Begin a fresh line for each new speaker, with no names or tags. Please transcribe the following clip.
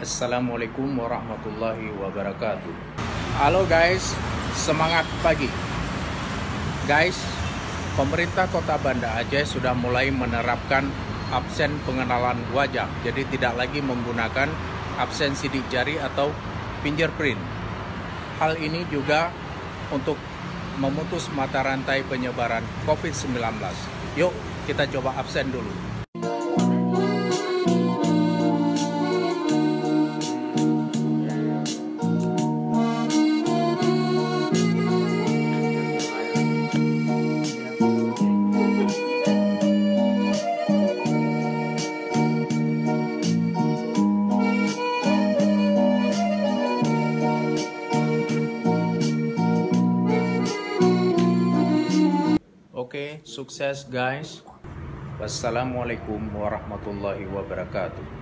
Assalamualaikum warahmatullahi wabarakatuh. Halo guys, semangat pagi. Guys, pemerintah Kota Banda Aceh sudah mulai menerapkan absen pengenalan wajah. Jadi tidak lagi menggunakan absen sidik jari atau fingerprint. Hal ini juga untuk memutus mata rantai penyebaran COVID-19. Yuk, kita coba absen dulu. Oke, sukses guys. Wassalamualaikum warahmatullahi wabarakatuh.